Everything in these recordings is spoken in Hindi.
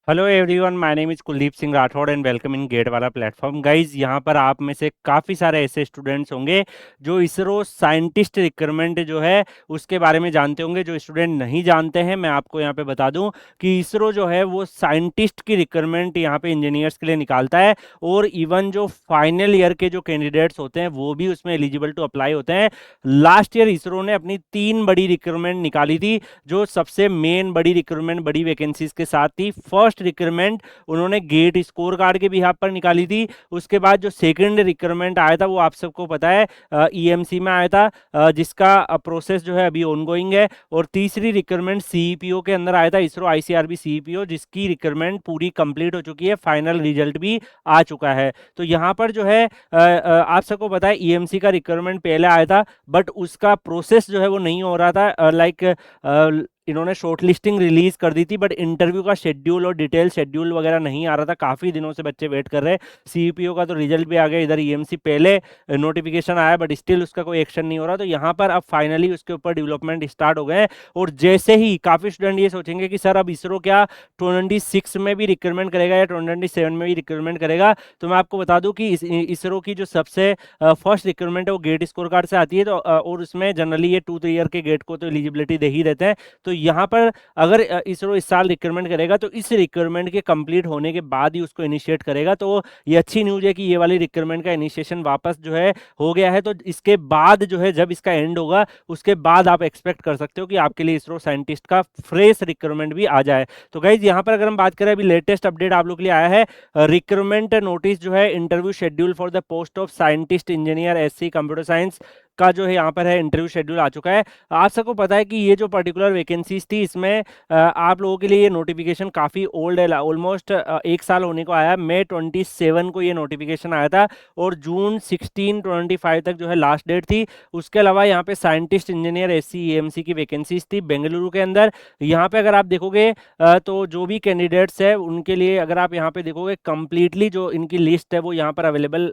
Hello everyone, my name is Kuldeep Singh Rathore and welcome in GATE वाला प्लेटफॉर्म। गाइज, यहाँ पर आप में से काफ़ी सारे ऐसे स्टूडेंट्स होंगे जो इसरो साइंटिस्ट रिक्रूटमेंट जो है उसके बारे में जानते होंगे। जो स्टूडेंट नहीं जानते हैं, मैं आपको यहाँ पे बता दूं कि इसरो जो है वो साइंटिस्ट की रिक्रूटमेंट यहाँ पे इंजीनियर्स के लिए निकालता है। और इवन जो फाइनल ईयर के जो कैंडिडेट्स होते हैं वो भी उसमें एलिजिबल टू अप्लाई होते हैं। लास्ट ईयर इसरो ने अपनी 3 बड़ी रिक्रूटमेंट निकाली थी, जो सबसे मेन बड़ी रिक्रूटमेंट बड़ी वैकेंसीज के साथ थी। फर्स्ट रिक्रूटमेंट उन्होंने गेट स्कोर कार्ड के बिहाफ पर निकाली थी। उसके बाद जो सेकंड रिक्रूटमेंट आया था वो आप सबको पता है ईएमसी में आया था, जिसका प्रोसेस जो है अभी ऑनगोइंग है। और तीसरी रिक्रूटमेंट सीईपीओ के अंदर आया था, इसरो आईसीआरबी सीईपीओ, जिसकी रिक्रूटमेंट पूरी कंप्लीट हो चुकी है, फाइनल रिजल्ट भी आ चुका है। तो यहाँ पर जो है आप सबको पता है ईएमसी का रिक्रूटमेंट पहले आया था, बट उसका प्रोसेस जो है वो नहीं हो रहा था। इन्होंने शॉर्ट लिस्टिंग रिलीज कर दी थी, बट इंटरव्यू का शेड्यूल और डिटेल शेड्यूल वगैरह नहीं आ रहा था। काफी दिनों से बच्चे वेट कर रहे हैं। सीईपीओ का तो रिजल्ट भी आ गया, इधर ईएमसी पहले नोटिफिकेशन आया, बट स्टिल उसका कोई एक्शन नहीं हो रहा। तो यहाँ पर अब फाइनली उसके ऊपर डेवलपमेंट स्टार्ट हो गए हैं। और जैसे ही काफी स्टूडेंट ये सोचेंगे कि सर अब इसरो क्या 26 में भी रिक्रूटमेंट करेगा या 27 में भी रिक्रूटमेंट करेगा, तो मैं आपको बता दूं कि इसरो की जो सबसे फर्स्ट रिक्रूटमेंट है वो गेट स्कोर कार्ड से आती है। तो और उसमें जनरली ये 2 ईयर के गेट को तो एलिजिबिलिटी दे ही देते हैं। तो यहाँ पर अगर इसरो इस साल रिक्रूटमेंट करेगा तो इस रिक्रूटमेंट के कंप्लीट होने के बाद ही उसको इनिशिएट करेगा। तो ये अच्छी न्यूज है कि ये वाली रिक्रूटमेंट का इनिशिएशन वापस जो है हो गया है। तो इसके बाद जो है जब इसका एंड होगा उसके बाद आप एक्सपेक्ट कर सकते हो कि आपके लिए इसरो साइंटिस्ट का फ्रेश रिक्रूटमेंट भी आ जाए। तो गाइज, यहाँ पर अगर हम बात करें, अभी लेटेस्ट अपडेट आप लोग के लिए आया है। रिक्रूटमेंट नोटिस जो है interview schedule for the post of scientist engineer SC computer science का जो है यहाँ पर है इंटरव्यू शेड्यूल आ चुका है। आप सबको पता है कि ये जो पर्टिकुलर वैकेंसीज थी इसमें आप लोगों के लिए ये नोटिफिकेशन काफ़ी ओल्ड है, ऑलमोस्ट 1 साल होने को आया। मई 27 को ये नोटिफिकेशन आया था और जून 16-25 तक जो है लास्ट डेट थी। उसके अलावा यहाँ पे साइंटिस्ट इंजीनियर एससी एएमसी की वैकेंसीज थी बेंगलुरु के अंदर। यहाँ पे अगर आप देखोगे तो जो भी कैंडिडेट्स है उनके लिए अगर आप यहाँ पे देखोगे कंप्लीटली जो इनकी लिस्ट है वो यहाँ पर अवेलेबल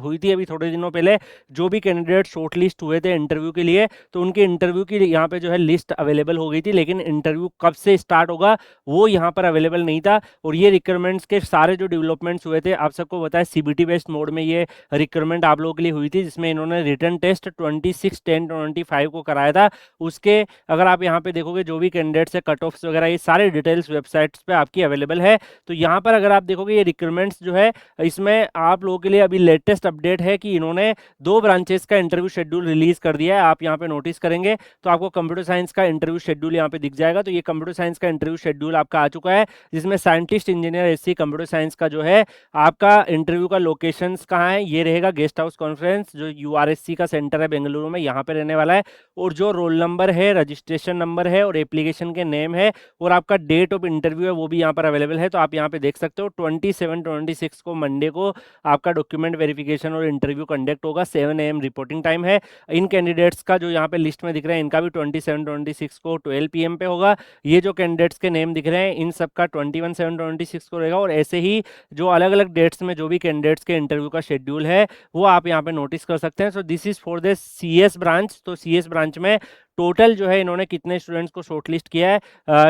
हुई थी अभी थोड़े दिनों पहले। जो भी कैंडिडेट शॉर्ट लिस्ट हुए थे इंटरव्यू के लिए, तो उनके इंटरव्यू की यहाँ पे जो है लिस्ट अवेलेबल हो गई थी, लेकिन इंटरव्यू कब से स्टार्ट होगा वो यहाँ पर अवेलेबल नहीं था। और ये रिक्रूटमेंट्स के सारे जो डेवलपमेंट्स हुए थे आप सबको बताया सीबीटी बेस्ड मोड में ये रिक्रूटमेंट आप लोगों के लिए हुई थी, जिसमें इन्होंने रिटन टेस्ट 26/10/25 को कराया था। उसके अगर आप यहाँ पे देखोगे जो भी कैंडिडेट्स है कट ऑफ्स वगैरह ये सारे डिटेल्स वेबसाइट्स पे आपकी अवेलेबल है। तो यहाँ पर अगर आप देखोगे ये रिक्रूटमेंट्स जो है इसमें आप लोगों के लिए अभी लेटेस्ट अपडेट है कि इन्होंने 2 ब्रांचेस का इंटरव्यू शेड्यूल रिलीज कर दिया है। आप यहाँ पे नोटिस करेंगे तो आपको कंप्यूटर साइंस का इंटरव्यू शेड्यूल यहाँ पे दिख जाएगा। तो ये कंप्यूटर साइंस का इंटरव्यू शेड्यूल आपका आ चुका है, जिसमें scientist engineer SC computer science का जो है आपका इंटरव्यू का लोकेशन कहाँ है, ये रहेगा गेस्ट हाउस कॉन्फ्रेंस जो यूआरएससी का सेंटर है बेंगलुरु में, यहाँ पे रहने वाला है। और जो रोल नंबर है, रजिस्ट्रेशन नंबर है और एप्लीकेशन के नेम है और आपका डेट ऑफ इंटरव्यू है वो भी यहाँ पर अवेलेबल है। तो आप यहाँ पे देख सकते हो 27-26 को मंडे को आपका डॉक्यूमेंट वेरिफिकेशन और इंटरव्यू कंडक्ट होगा। 7 AM रिपोर्टिंग टाइम है। इन कैंडिडेट्स का जो यहाँ पे लिस्ट में दिख रहे हैं इनका भी 27-26 को 12 PM पे होगा। ये जो कैंडिडेट्स के नेम दिख रहे हैं इन सबका 21/7/26 को रहेगा। और ऐसे ही जो अलग अलग डेट्स में जो भी कैंडिडेट्स के इंटरव्यू का शेड्यूल है वो आप यहाँ पे नोटिस कर सकते हैं। So this is for the CS branch. तो सीएस ब्रांच में टोटल जो है इन्होंने कितने स्टूडेंट्स को शॉर्टलिस्ट किया है,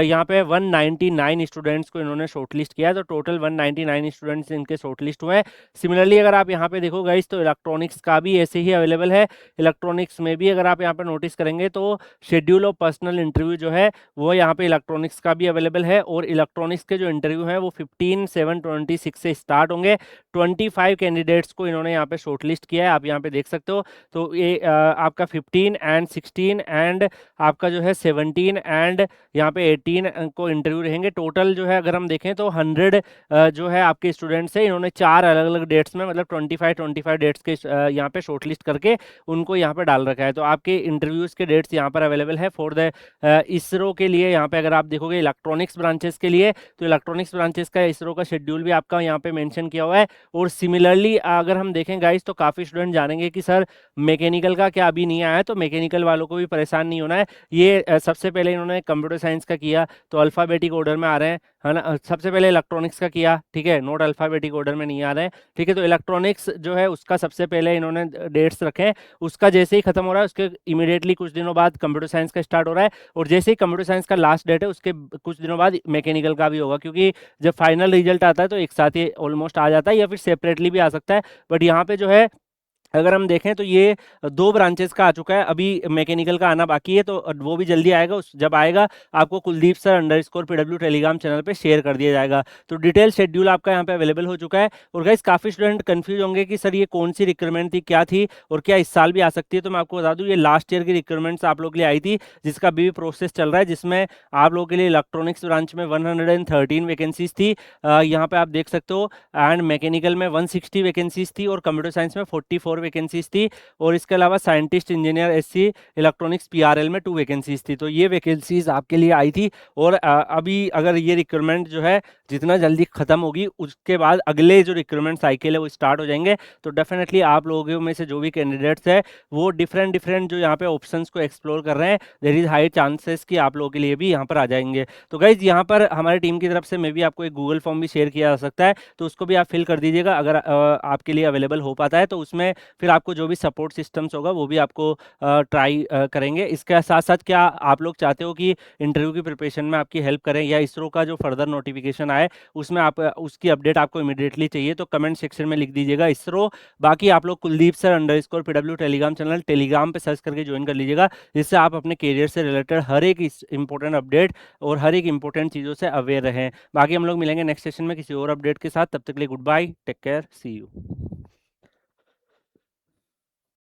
यहाँ पे 199 स्टूडेंट्स को इन्होंने शॉर्टलिस्ट किया है। तो टोटल 199 स्टूडेंट्स इनके शॉर्टलिस्ट हुए हैं। सिमिलरली अगर आप यहाँ पे देखो गाइस तो इलेक्ट्रॉनिक्स का भी ऐसे ही अवेलेबल है। इलेक्ट्रॉनिक्स में भी अगर आप यहाँ पे नोटिस करेंगे तो शेड्यूल ऑफ पर्सनल इंटरव्यू जो है वो यहाँ पे इलेक्ट्रॉनिक्स का भी अवेलेबल है। और इलेक्ट्रॉनिक्स के जो इंटरव्यू हैं वो 15/7/26 से स्टार्ट होंगे। 25 कैंडिडेट्स को इन्होंने यहाँ पे शॉर्टलिस्ट किया है, आप यहाँ पे देख सकते हो। तो ये आपका 15 एंड 16 एंड आपका जो है 17 एंड यहाँ पे 18 को इंटरव्यू रहेंगे। टोटल जो है अगर हम देखें तो 100 जो है आपके स्टूडेंट्स हैं, इन्होंने 4 अलग अलग डेट्स में मतलब 25 डेट्स के यहाँ पे शॉर्टलिस्ट करके उनको यहाँ पे डाल रखा है। तो आपके इंटरव्यूज के डेट्स यहाँ पर अवेलेबल है फॉर द इसरो के लिए। यहाँ पे अगर आप देखोगे इलेक्ट्रॉनिक्स ब्रांचेस के लिए तो इलेक्ट्रॉनिक्स ब्रांचेस का इसरो का शेड्यूल भी आपका यहाँ पे मेंशन किया हुआ है। और सिमिलरली अगर हम देखें गाइस तो काफ़ी स्टूडेंट जानेंगे कि सर मैकेनिकल का क्या अभी नहीं आया है, तो मैकेनिकल वालों को भी परेशान परेशान नहीं होना है। ये सबसे पहले इन्होंने कंप्यूटर साइंस का किया तो अल्फ़ाबेटिक ऑर्डर में आ रहे हैं, है ना। सबसे पहले इलेक्ट्रॉनिक्स का किया, ठीक है, नोट अल्फ़ाबेटिक ऑर्डर में नहीं आ रहे हैं, ठीक है। तो इलेक्ट्रॉनिक्स जो है उसका सबसे पहले इन्होंने डेट्स रखे हैं, उसका जैसे ही खत्म हो रहा है उसके इमीडिएटली कुछ दिनों बाद कंप्यूटर साइंस का स्टार्ट हो रहा है, और जैसे ही कंप्यूटर साइंस का लास्ट डेट है उसके कुछ दिनों बाद मैकेनिकल का भी होगा, क्योंकि जब फाइनल रिजल्ट आता है तो एक साथ ही ऑलमोस्ट आ जाता है या फिर सेपरेटली भी आ सकता है। बट यहाँ पे जो है अगर हम देखें तो ये दो ब्रांचेस का आ चुका है, अभी मैकेनिकल का आना बाकी है, तो वो भी जल्दी आएगा। उस जब आएगा आपको Kuldeep sir underscore PW Telegram channel पे शेयर कर दिया जाएगा। तो डिटेल शेड्यूल आपका यहाँ पे अवेलेबल हो चुका है। और गाइस काफ़ी स्टूडेंट कंफ्यूज होंगे कि सर ये कौन सी रिक्वायरमेंट थी, क्या थी, और क्या इस साल भी आ सकती है। तो मैं आपको बता दूँ ये लास्ट ईयर की रिक्वायरमेंट्स आप लोग के लिए आई थी, जिसका अभी भी प्रोसेस चल रहा है, जिसमें आप लोगों के लिए इलेक्ट्रॉनिक्स ब्रांच में 113 वैकेंसीज थी, यहाँ पे आप देख सकते हो। एंड मैकेनिकल में 160 वैकेंसीज थी, और कंप्यूटर साइंस में 44 वैकेंसीज थी, और इसके अलावा scientist engineer SC electronics PRL में 2 वैकेंसीज थी। तो ये वैकेंसीज आपके लिए आई थी। और अभी अगर ये रिक्रूटमेंट जो है जितना जल्दी खत्म होगी उसके बाद अगले जो रिक्रूटमेंट साइकिल है वो स्टार्ट हो जाएंगे। तो डेफिनेटली आप लोगों में से जो भी कैंडिडेट्स है वो डिफरेंट डिफरेंट जो यहाँ पे ऑप्शंस को एक्सप्लोर कर रहे हैं, देयर इज हाई चांसेस कि आप लोगों के लिए भी यहाँ पर आ जाएंगे। तो गाइज यहाँ पर हमारी टीम की तरफ से मे भी आपको एक गूगल फॉर्म भी शेयर किया जा सकता है, तो उसको भी आप फिल कर दीजिएगा अगर आपके लिए अवेलेबल हो पाता है। तो उसमें फिर आपको जो भी सपोर्ट सिस्टम्स होगा वो भी आपको ट्राई करेंगे। इसके साथ साथ क्या आप लोग चाहते हो कि इंटरव्यू की प्रिपरेशन में आपकी हेल्प करें, या इसरो का जो फर्दर नोटिफिकेशन आए उसमें आप उसकी अपडेट आपको इमीडिएटली चाहिए, तो कमेंट सेक्शन में लिख दीजिएगा इसरो। बाकी आप लोग Kuldeep sir underscore PW Telegram channel Telegram पे सर्च करके ज्वाइन कर लीजिएगा, जिससे आप अपने करियर से रिलेटेड हर एक इंपॉर्टेंट अपडेट और हर एक इंपॉर्टेंट चीज़ों से अवेयर रहें। बाकी हम लोग मिलेंगे नेक्स्ट सेशन में किसी और अपडेट के साथ, तब तक के लिए goodbye, take care, see you.